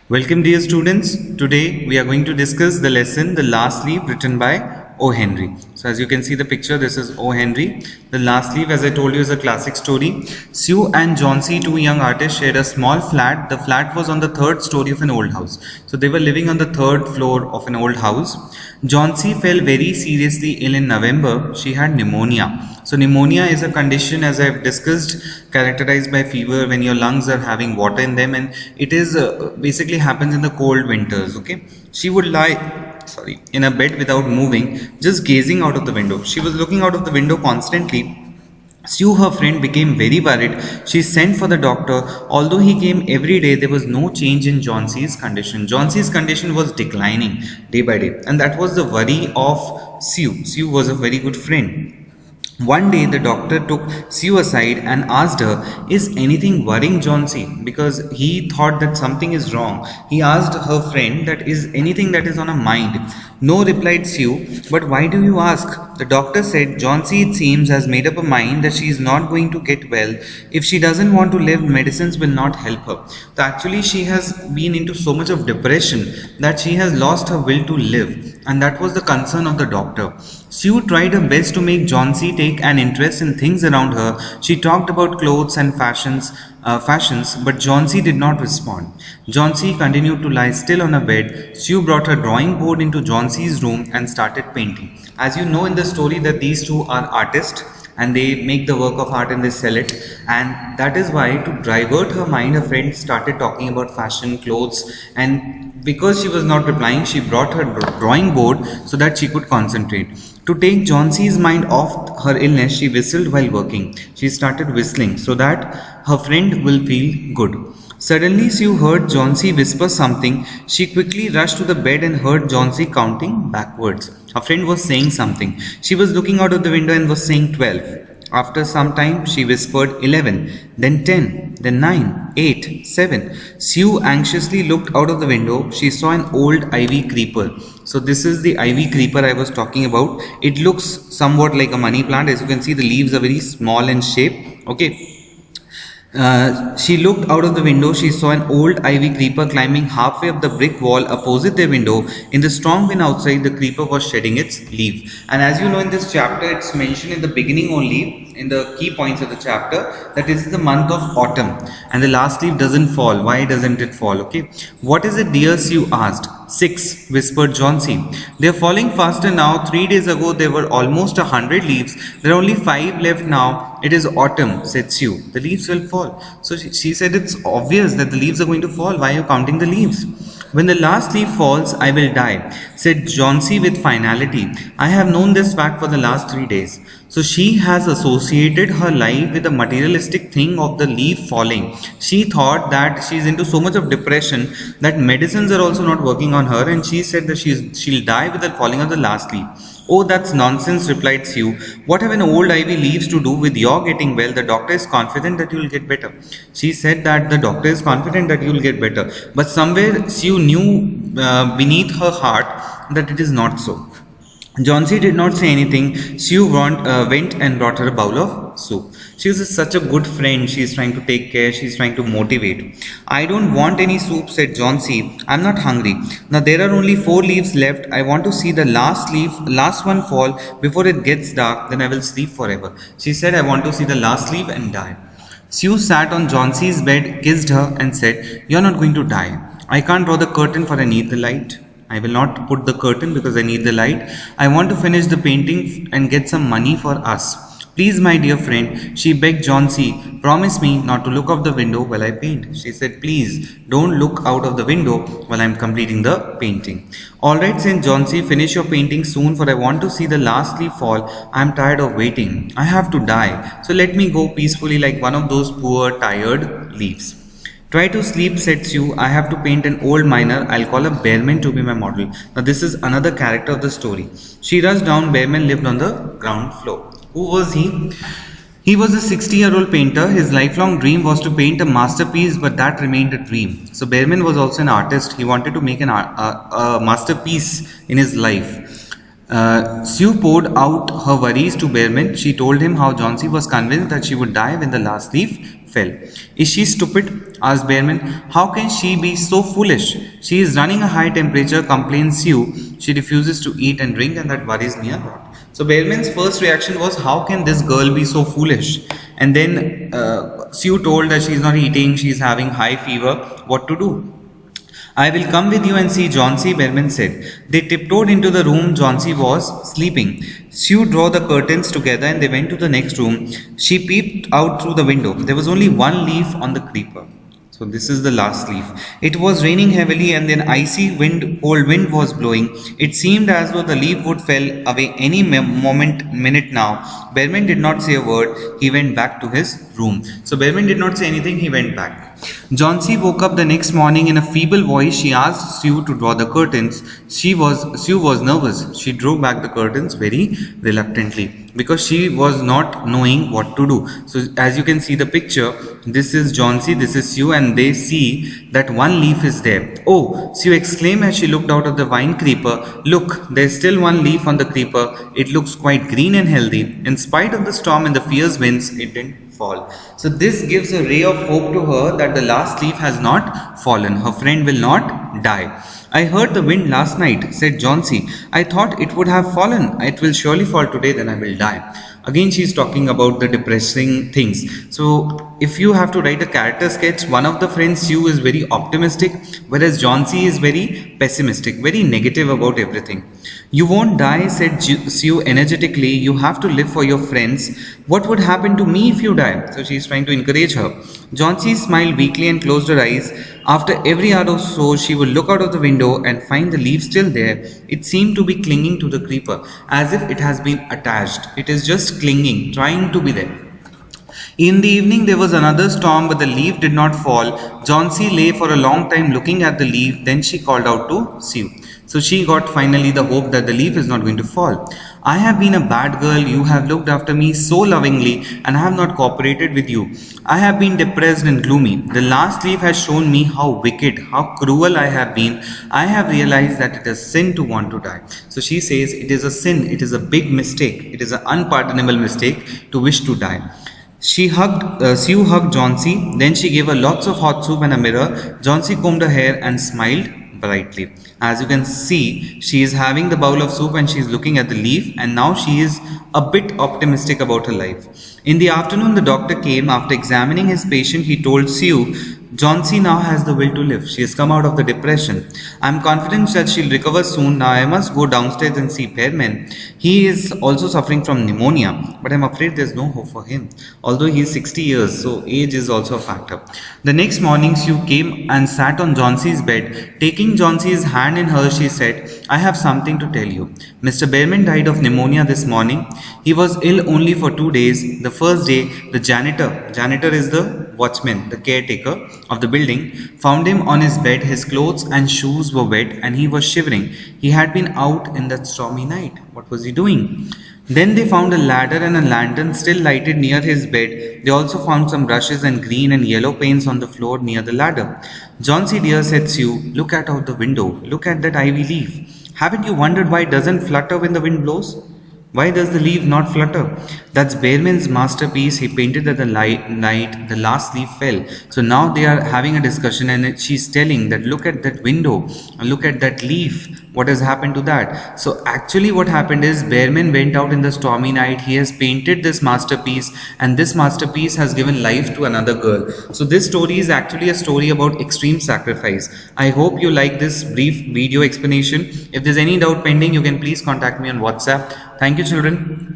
Welcome dear students. Today we are going to discuss the lesson The Last Leaf written by O. Henry. So as you can see the picture, this is O. Henry. The Last Leaf, as I told you, is a classic story. Sue and Johnsy, two young artists, shared a small flat. The flat was on the third story of an old house. So they were living on the third floor of an old house. Johnsy fell very seriously ill in November. She had pneumonia. So pneumonia is a condition, as I have discussed, characterized by fever when your lungs are having water in them, and it is basically happens in the cold winters. Okay, she would lie in a bed without moving, just gazing out of the window. She was looking out of the window constantly. Sue, her friend, became very worried. She sent for the doctor. Although he came every day, there was no change in Johnsy's condition. Johnsy's condition was declining day by day, and that was the worry of Sue. Sue was a very good friend. One day the doctor took Sue aside and asked her, "Is anything worrying Johnsy?" Because he thought that something is wrong. He asked her friend that is anything that is on her mind. "No," replied Sue. "But why do you ask?" The doctor said, "Johnsy, it seems, has made up her mind that she is not going to get well. If she doesn't want to live, medicines will not help her." So actually she has been into so much of depression that she has lost her will to live. And that was the concern of the doctor. Sue tried her best to make Johnsy take an interest in things around her. She talked about clothes and fashions, but Johnsy did not respond. Johnsy continued to lie still on her bed. Sue brought her drawing board into Johnsy's room and started painting. As you know in the story that these two are artists, and they make the work of art and they sell it, and that is why, to divert her mind, her friend started talking about fashion, clothes, and because she was not replying, she brought her drawing board so that she could concentrate. To take Johnsy's mind off her illness, she whistled while working. She started whistling so that her friend will feel good. Suddenly Sue heard Johnsy whisper something. She quickly rushed to the bed and heard Johnsy counting backwards. Her friend was saying something. She was looking out of the window and was saying 12. After some time, she whispered 11, then 10, then 9, 8, 7. Sue anxiously looked out of the window. She saw an old ivy creeper. So this is the ivy creeper I was talking about. It looks somewhat like a money plant. As you can see, the leaves are very small in shape. Okay. She looked out of the window. She saw an old ivy creeper climbing halfway up the brick wall opposite their window. In the strong wind outside, the creeper was shedding its leaf. And as you know, in this chapter, it's mentioned in the beginning only, in the key points of the chapter, that is the month of autumn. And the last leaf doesn't fall. Why doesn't it fall? Okay. "What is it, dear?" Sue asked. 6, whispered Johnsy. "They're falling faster now. 3 days ago there were almost 100 leaves. There are only 5 left now. It is autumn," said Sue. "The leaves will fall." So she said it's obvious that the leaves are going to fall. Why are you counting the leaves? "When the last leaf falls, I will die," said Johnsy with finality. "I have known this fact for the last 3 days." So she has associated her life with the materialistic thing of the leaf falling. She thought that she's into so much of depression that medicines are also not working on her, and she said that she'll die with the falling of the last leaf. "Oh, that's nonsense," replied Sue. "What have an old ivy leaves to do with your getting well? The doctor is confident that you'll get better." She said that the doctor is confident that you'll get better. But somewhere Sue knew beneath her heart that it is not so. Johnsy did not say anything. Sue went and brought her a bowl of soup. She was such a good friend. She is trying to take care. She is trying to motivate. "I don't want any soup," said Johnsy. "I'm not hungry. Now there are only 4 leaves left. I want to see the last one fall before it gets dark. Then I will sleep forever." She said, "I want to see the last leaf and die." Sue sat on Johnsy's bed, kissed her and said, "You're not going to die. I can't draw the curtain for I need the light. I will not put the curtain because I need the light. I want to finish the painting and get some money for us. Please, my dear friend," she begged Johnsy, "promise me not to look out the window while I paint." She said, "Please don't look out of the window while I'm completing the painting." "All right," said Johnsy, "finish your painting soon, for I want to see the last leaf fall. I'm tired of waiting. I have to die. So let me go peacefully like one of those poor tired leaves." "Try to sleep," said Sue. "I have to paint an old miner. I'll call up Bearman to be my model." Now this is another character of the story. She rushed down. Bearman lived on the ground floor. Who was he? He was a 60-year-old painter. His lifelong dream was to paint a masterpiece, but that remained a dream. So Bearman was also an artist. He wanted to make a masterpiece in his life. Sue poured out her worries to Bearman. She told him how Johnsy was convinced that she would die when the last leaf fell. "Is she stupid?" asked Bearman. How can she be so foolish? She is running a high temperature, complains Sue. She refuses to eat and drink, and that worries me a lot. So Bearman's first reaction was, how can this girl be so foolish? And then Sue told that she's not eating, she's having high fever, what to do? I will come with you and see Johnsy, Bearman said. They tiptoed into the room Johnsy was sleeping. Sue drew the curtains together and they went to the next room. She peeped out through the window. There was only one leaf on the creeper. So this is the last leaf. It was raining heavily and then icy cold wind was blowing. It seemed as though the leaf would fall away any minute now. Bearman did not say a word. He went back to his room. So Bearman did not say anything. He went back. Johnsy woke up the next morning in a feeble voice. She asked Sue to draw the curtains. Sue was nervous. She drew back the curtains very reluctantly because she was not knowing what to do. So as you can see the picture, this is Johnsy, this is Sue, and they see that one leaf is there. Oh, Sue exclaimed as she looked out of the vine creeper. Look, there's still one leaf on the creeper. It looks quite green and healthy. In spite of the storm and the fierce winds, it didn't fall. So this gives a ray of hope to her that the last leaf has not fallen. Her friend will not die. I heard the wind last night, said Johnsy. I thought it would have fallen. It will surely fall today, then I will die. Again, she is talking about the depressing things. So if you have to write a character sketch, one of the friends, Sue, is very optimistic, whereas Johnsy is very pessimistic, very negative about everything. You won't die, said Sue energetically. You have to live for your friends. What would happen to me if you die? So she is trying to encourage her. Johnsy smiled weakly and closed her eyes. After every hour or so, she would look out of the window and find the leaf still there. It seemed to be clinging to the creeper, as if it has been attached. It is just clinging, trying to be there. In the evening, there was another storm, but the leaf did not fall. Johnsy lay for a long time looking at the leaf. Then she called out to Sue. So she got finally the hope that the leaf is not going to fall. I have been a bad girl. You have looked after me so lovingly and I have not cooperated with you. I have been depressed and gloomy. The last leaf has shown me how wicked, how cruel I have been. I have realized that it is sin to want to die. So she says it is a sin. It is a big mistake. It is an unpardonable mistake to wish to die. Sue hugged Johnsy. Then she gave her lots of hot soup and a mirror. Johnsy combed her hair and smiled brightly. As you can see, she is having the bowl of soup and she is looking at the leaf, and now she is a bit optimistic about her life. In the afternoon, the doctor came. After examining his patient, he told Sue, Johnsy now has the will to live. She has come out of the depression. I am confident that she'll recover soon. Now I must go downstairs and see Bearman. He is also suffering from pneumonia, but I'm afraid there's no hope for him. Although he is 60 years, so age is also a factor. The next morning, Sue came and sat on Johnsy's bed. Taking Johnsy's hand in hers, she said, I have something to tell you. Mr. Bearman died of pneumonia this morning. He was ill only for 2 days. The first day, the janitor is the watchman, the caretaker of the building, found him on his bed. His clothes and shoes were wet and he was shivering. He had been out in that stormy night. What was he doing? Then they found a ladder and a lantern still lighted near his bed. They also found some brushes and green and yellow paints on the floor near the ladder. Johnsy dear, said Sue, look out the window. Look at that ivy leaf. Haven't you wondered why it doesn't flutter when the wind blows? Why does the leaf not flutter? That's Bearman's masterpiece. He painted that the night the last leaf fell. So now they are having a discussion and she's telling that look at that window, look at that leaf. What has happened to that? So actually what happened is Bearman went out in the stormy night. He has painted this masterpiece and this masterpiece has given life to another girl. So this story is actually a story about extreme sacrifice. I hope you like this brief video explanation. If there's any doubt pending, you can please contact me on WhatsApp. Thank you, children.